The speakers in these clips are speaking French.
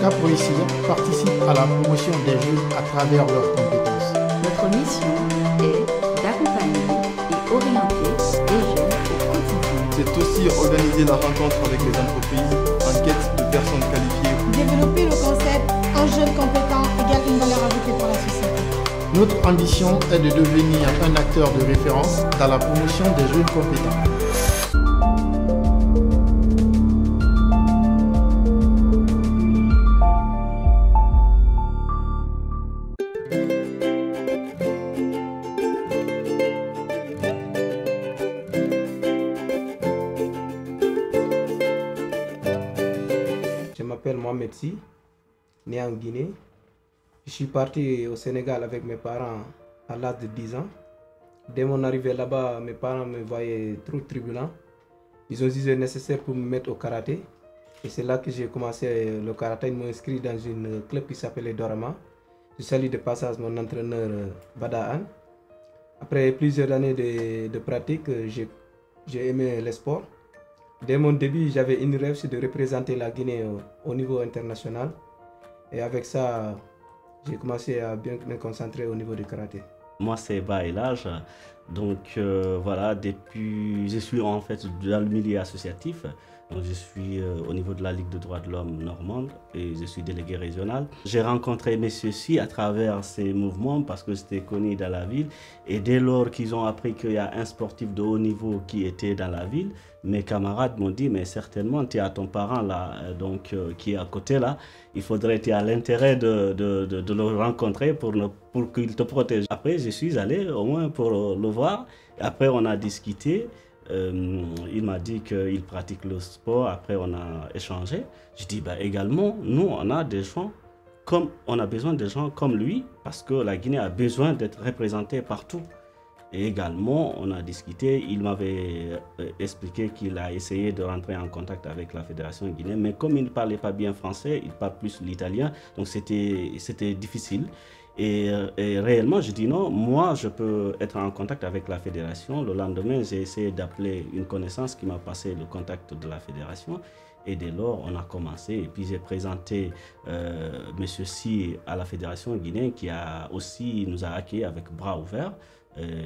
Cap Réussir participe à la promotion des jeunes à travers leurs compétences. Notre mission est d'accompagner et orienter les jeunes au quotidien. C'est aussi organiser la rencontre avec les entreprises en quête de personnes qualifiées. Développer le concept un jeune compétent égale une valeur ajoutée pour la société. Notre ambition est de devenir un acteur de référence dans la promotion des jeunes compétents. Je m'appelle Mohamed Sy, né en Guinée. Je suis parti au Sénégal avec mes parents à l'âge de 10 ans. Dès mon arrivée là-bas, mes parents me voyaient trop turbulent. Ils ont jugé nécessaire pour me mettre au karaté. Et c'est là que j'ai commencé le karaté. Ils m'ont inscrit dans une club qui s'appelait Dorama. Je salue de passage mon entraîneur Bada Han. Après plusieurs années de pratique, j'ai aimé le sport. Dès mon début, j'avais une rêve, c'est de représenter la Guinée au niveau international. Et avec ça, j'ai commencé à bien me concentrer au niveau du karaté. Moi, c'est Bailage. Donc voilà, depuis, je suis en fait dans le milieu associatif. Donc, je suis au niveau de la Ligue de droits de l'homme normande et je suis délégué régional. J'ai rencontré M. Sy à travers ces mouvements parce que j'étais connu dans la ville. Et dès lors qu'ils ont appris qu'il y a un sportif de haut niveau qui était dans la ville, mes camarades m'ont dit, mais certainement, tu as ton parent là, donc, qui est à côté là. Il faudrait, tu as l'intérêt de le rencontrer pour qu'il te protège. Après, je suis allé au moins pour le voir. Après, on a discuté. Il m'a dit qu'il pratique le sport. Après, on a échangé. Je dis, bah, également, nous, on a besoin de gens comme lui parce que la Guinée a besoin d'être représentée partout. Et également, on a discuté. Il m'avait expliqué qu'il a essayé de rentrer en contact avec la Fédération guinéenne, mais comme il ne parlait pas bien français, il parle plus l'italien, donc c'était difficile. Et réellement, je dis non, moi je peux être en contact avec la fédération. Le lendemain, j'ai essayé d'appeler une connaissance qui m'a passé le contact de la fédération. Et dès lors, on a commencé. Et puis j'ai présenté M. Sy à la fédération guinéenne qui nous a accueillis avec bras ouverts,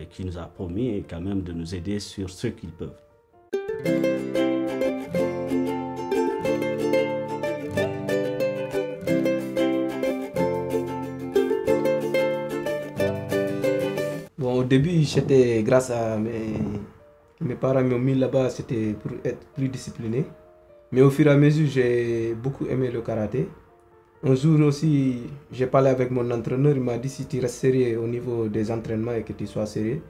qui nous a promis quand même de nous aider sur ce qu'ils peuvent. Au début, c'était grâce à mes parents m'ont mis là-bas, c'était pour être plus discipliné. Mais au fur et à mesure, j'ai beaucoup aimé le karaté. Un jour aussi, j'ai parlé avec mon entraîneur, il m'a dit si tu restes sérieux au niveau des entraînements et que tu sois sérieux,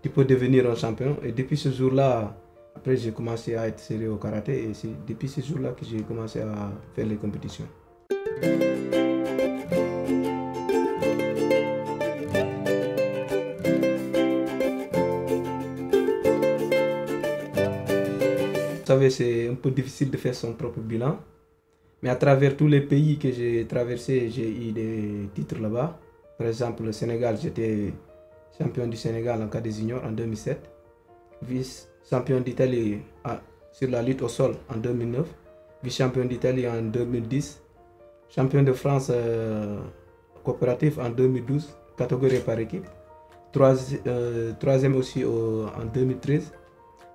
tu peux devenir un champion. Et depuis ce jour-là, après j'ai commencé à être sérieux au karaté et c'est depuis ce jour-là que j'ai commencé à faire les compétitions. Vous savez, c'est un peu difficile de faire son propre bilan. Mais à travers tous les pays que j'ai traversés, j'ai eu des titres là-bas. Par exemple, le Sénégal, j'étais champion du Sénégal en cas des juniors en 2007. Vice-champion d'Italie sur la lutte au sol en 2009. Vice-champion d'Italie en 2010. Champion de France coopératif en 2012, catégorie par équipe. Troisième aussi en 2013.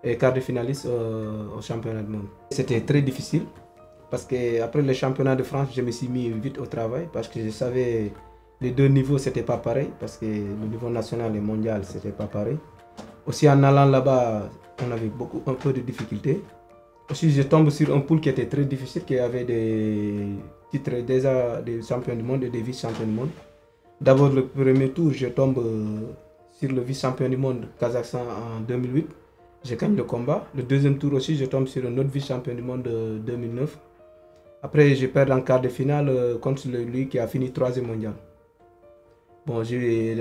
Et quart de finaliste au championnat du monde. C'était très difficile parce qu'après le championnat de France, je me suis mis vite au travail parce que je savais les deux niveaux c'était pas pareil parce que le niveau national et mondial c'était pas pareil. Aussi en allant là-bas, on avait un peu de difficultés. Aussi je tombe sur un pool qui était très difficile, qui avait des titres déjà des champions du monde et des vice-champions du monde. D'abord le premier tour, je tombe sur le vice-champion du monde Kazakhstan en 2008. Je gagne le combat. Le deuxième tour aussi, je tombe sur un autre vice-champion du monde de 2009. Après, je perds en quart de finale contre lui qui a fini 3e mondial. Bon, j'ai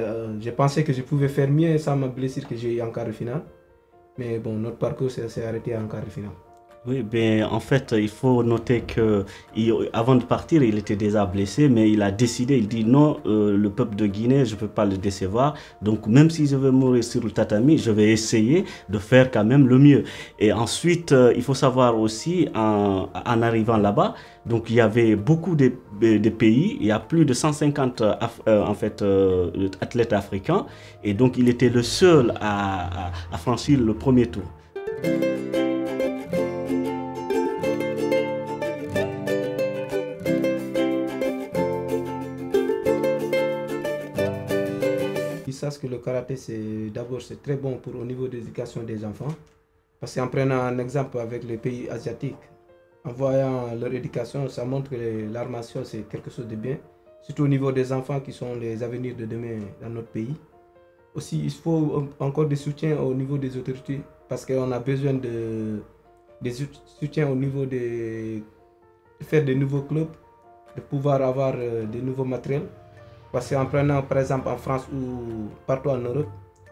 pensé que je pouvais faire mieux sans ma blessure que j'ai eu en quart de finale. Mais bon, notre parcours s'est arrêté en quart de finale. Oui, ben, en fait, il faut noter que avant de partir, il était déjà blessé, mais il a décidé, il dit non, le peuple de Guinée, je ne peux pas le décevoir. Donc, même si je vais mourir sur le tatami, je vais essayer de faire quand même le mieux. Et ensuite, il faut savoir aussi, en arrivant là-bas, donc il y avait beaucoup de pays, il y a plus de 150 athlètes africains, et donc il était le seul à franchir le premier tour. Ils savent que le karaté, c'est très bon au niveau de l'éducation des enfants. Parce qu'en prenant un exemple avec les pays asiatiques, en voyant leur éducation, ça montre que l'art martial, c'est quelque chose de bien. Surtout au niveau des enfants qui sont les avenirs de demain dans notre pays. Aussi, il faut encore des soutiens au niveau des autorités. Parce qu'on a besoin de soutiens au niveau de faire de nouveaux clubs, de pouvoir avoir de nouveaux matériels. Parce qu'en prenant par exemple en France ou partout en Europe,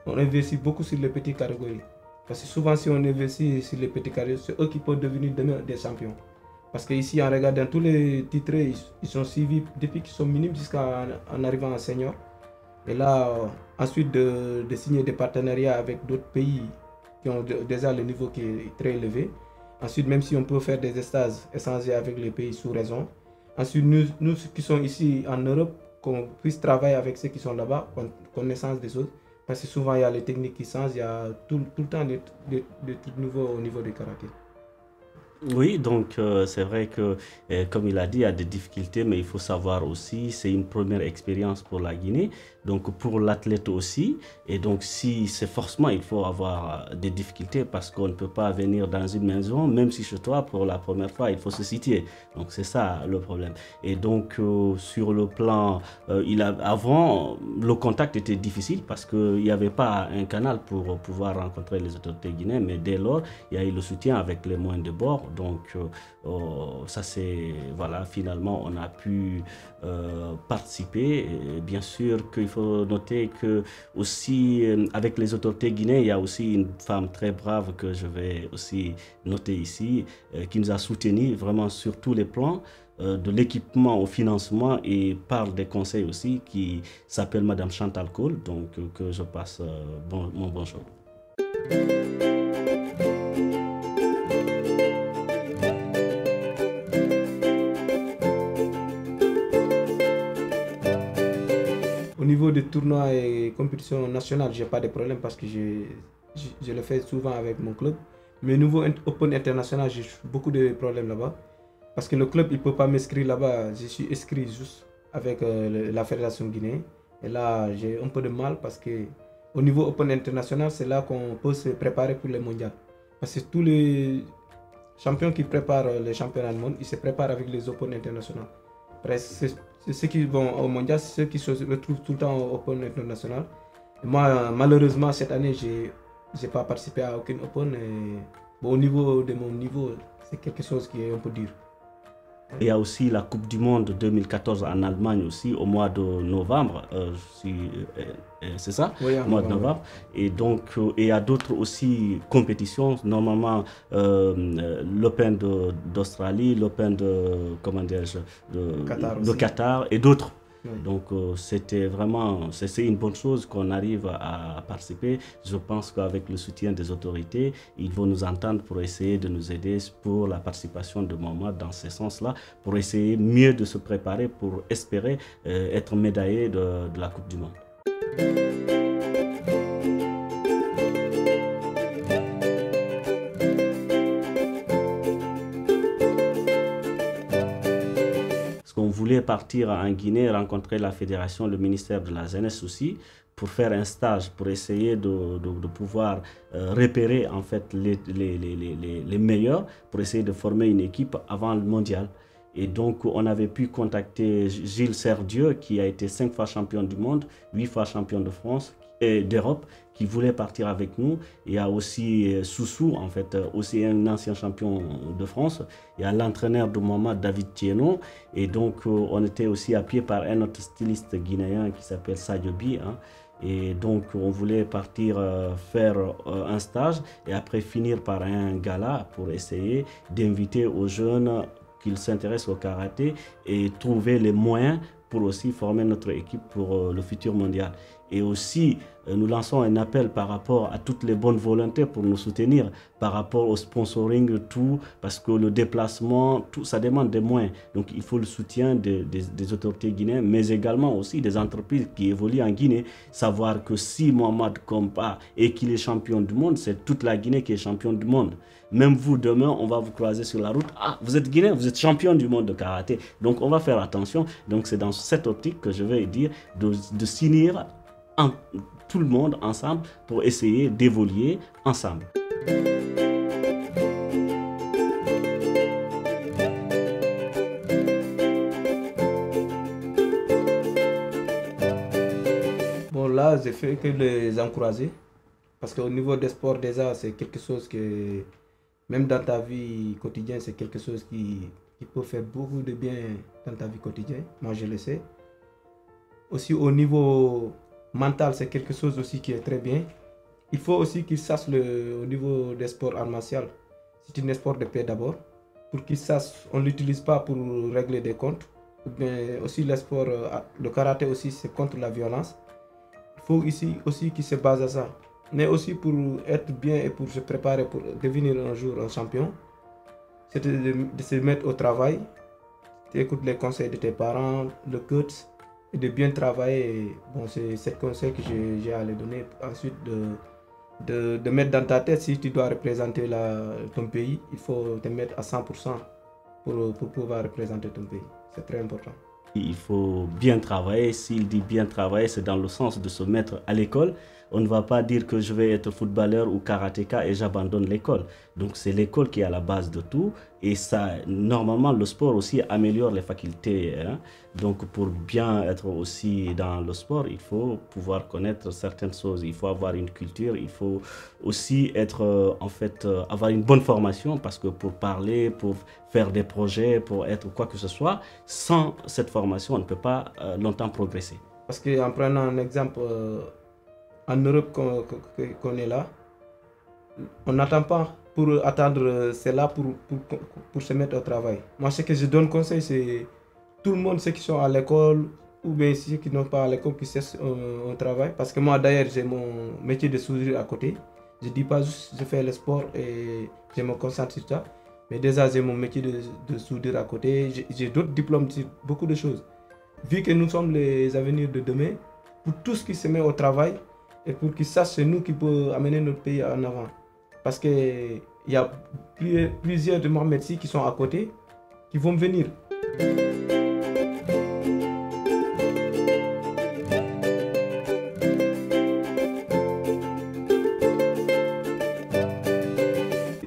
on investit beaucoup sur les petites catégories. Parce que souvent si on investit sur les petites catégories, c'est eux qui peuvent devenir demain des champions. Parce qu'ici en regardant tous les titres, ils sont suivis depuis qu'ils sont minimes jusqu'en arrivant en senior. Et là, ensuite de signer des partenariats avec d'autres pays qui ont déjà le niveau qui est très élevé. Ensuite, même si on peut faire des stages échangés avec les pays sous raison. Ensuite, nous qui sommes ici en Europe, qu'on puisse travailler avec ceux qui sont là-bas, connaissance des autres. Parce que souvent, il y a les techniques qui changent, il y a tout le temps des trucs nouveaux au niveau du karaté. Oui, donc c'est vrai que, comme il a dit, il y a des difficultés, mais il faut savoir aussi, c'est une première expérience pour la Guinée, donc pour l'athlète aussi. Et donc, si c'est forcément, il faut avoir des difficultés parce qu'on ne peut pas venir dans une maison, même si chez toi, pour la première fois, il faut se situer. Donc, c'est ça le problème. Et donc, sur le plan, avant, le contact était difficile parce qu'il n'y avait pas un canal pour pouvoir rencontrer les autorités guinéennes, mais dès lors, il y a eu le soutien avec les moyens de bord. Donc ça c'est, voilà, finalement on a pu participer. Et bien sûr qu'il faut noter que aussi avec les autorités guinéennes, il y a aussi une femme très brave que je vais aussi noter ici, qui nous a soutenus vraiment sur tous les plans, de l'équipement au financement et par des conseils aussi, qui s'appelle Madame Chantal Cole, donc que je passe mon bonjour. Au niveau des tournois et compétitions nationales, je n'ai pas de problème parce que je le fais souvent avec mon club. Mais au niveau Open International, j'ai beaucoup de problèmes là-bas. Parce que le club, il ne peut pas m'inscrire là-bas. Je suis inscrit juste avec la fédération guinéenne. Et là, j'ai un peu de mal parce que au niveau Open International, c'est là qu'on peut se préparer pour les mondiaux. Parce que tous les champions qui préparent les championnats du monde, ils se préparent avec les Open International. C'est ceux qui vont au mondial, c'est ceux qui se retrouvent tout le temps au Open International. Et moi, malheureusement, cette année, je n'ai pas participé à aucun Open. Et, bon, au niveau de mon niveau, c'est quelque chose qui est un peu dur. Il y a aussi la Coupe du Monde 2014 en Allemagne aussi, au mois de novembre, c'est ça? Oui, au mois de novembre. Et donc, il y a d'autres aussi compétitions, normalement l'Open d'Australie, l'Open de Qatar et d'autres. Oui. Donc c'était vraiment, c'est une bonne chose qu'on arrive à participer. Je pense qu'avec le soutien des autorités, ils vont nous entendre pour essayer de nous aider pour la participation de Mohamed dans ce sens-là, pour essayer mieux de se préparer pour espérer être médaillé de la Coupe du Monde. On voulait partir en Guinée, rencontrer la fédération, le ministère de la Jeunesse aussi, pour faire un stage, pour essayer de pouvoir repérer en fait les meilleurs, pour essayer de former une équipe avant le mondial. Et donc, on avait pu contacter Gilles Serdieu, qui a été 5 fois champion du monde, 8 fois champion de France et d'Europe, qui voulait partir avec nous. Il y a aussi Soussou, en fait, aussi un ancien champion de France. Il y a l'entraîneur de Mohamed, David Tieno. Et donc, on était aussi appuyé par un autre styliste guinéen qui s'appelle Sadio Bi, hein. Et donc, on voulait partir faire un stage et après finir par un gala pour essayer d'inviter aux jeunes qu'ils s'intéressent au karaté et trouver les moyens pour aussi former notre équipe pour le futur mondial. Et aussi, nous lançons un appel par rapport à toutes les bonnes volontés pour nous soutenir, par rapport au sponsoring, tout, parce que le déplacement, tout, ça demande des moyens. Donc, il faut le soutien des autorités guinéennes, mais également aussi des entreprises qui évoluent en Guinée. Savoir que si Mohamed Kompa et qu'il est champion du monde, c'est toute la Guinée qui est champion du monde. Même vous, demain, on va vous croiser sur la route. Ah, vous êtes Guinéen, vous êtes champion du monde de karaté. Donc, on va faire attention. Donc, c'est dans cette optique que je vais dire de s'unir tout le monde ensemble pour essayer d'évoluer ensemble. Bon, là, j'ai fait que les encourager. Parce qu'au niveau des sports, déjà, c'est quelque chose que, même dans ta vie quotidienne, c'est quelque chose qui peut faire beaucoup de bien dans ta vie quotidienne. Moi, je le sais. Aussi, au niveau mental, c'est quelque chose aussi qui est très bien. Il faut aussi qu'ils sachent au niveau des sports arts martiaux. C'est un sport de paix d'abord. Pour qu'ils sachent, on ne l'utilise pas pour régler des comptes. Mais aussi le karaté aussi, c'est contre la violence. Il faut ici aussi qu'ils se basent à ça. Mais aussi pour être bien et pour se préparer pour devenir un jour un champion, c'est de se mettre au travail, d'écouter les conseils de tes parents, le coach, et de bien travailler. Bon, c'est ce conseil que j'ai à les donner. Ensuite, de mettre dans ta tête, si tu dois représenter ton pays, il faut te mettre à 100% pour pouvoir représenter ton pays. C'est très important. Il faut bien travailler. S'il dit bien travailler, c'est dans le sens de se mettre à l'école. On ne va pas dire que je vais être footballeur ou karatéka et j'abandonne l'école. Donc c'est l'école qui est à la base de tout. Et ça, normalement, le sport aussi améliore les facultés. Hein. Donc pour bien être aussi dans le sport, il faut pouvoir connaître certaines choses. Il faut avoir une culture. Il faut aussi être, avoir une bonne formation. Parce que pour parler, pour faire des projets, pour être quoi que ce soit, sans cette formation, on ne peut pas longtemps progresser. Parce qu'en prenant un exemple, en Europe qu'on est là, on n'attend pas pour attendre cela pour se mettre au travail. Moi, ce que je donne conseil, c'est tout le monde, ceux qui sont à l'école ou bien ceux qui n'ont pas à l'école, qui cherchent un travail. Parce que moi, d'ailleurs, j'ai mon métier de soudure à côté. Je ne dis pas juste je fais le sport et je me concentre sur ça. Mais déjà, j'ai mon métier de soudure à côté. J'ai d'autres diplômes sur beaucoup de choses. Vu que nous sommes les avenirs de demain, pour tout ce qui se met au travail, et pour qu'ils sachent c'est nous qui pouvons amener notre pays en avant. Parce qu'il y a plusieurs de Mohamed Sy qui sont à côté, qui vont venir.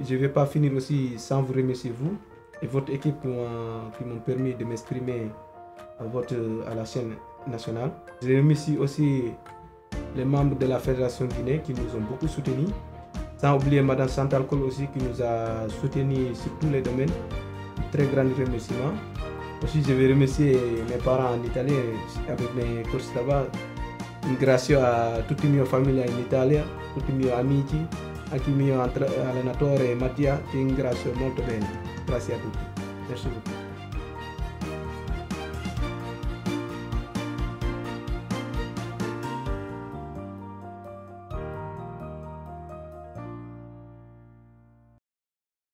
Je ne vais pas finir aussi sans vous remercier vous et votre équipe qui m'ont permis de m'exprimer à la chaîne nationale. Je remercie aussi les membres de la Fédération guinéenne qui nous ont beaucoup soutenus. Sans oublier Mme Chantal Cole aussi qui nous a soutenus sur tous les domaines. Très grand remerciement. Aussi, je vais remercier mes parents en Italie avec mes coachs là-bas. Ringrazio a tutti i miei famiglia in Italia, tutti i miei amici, anche il mio allenatore Mattia, ti ringrazio molto bene. Grazie a tutti. Merci beaucoup.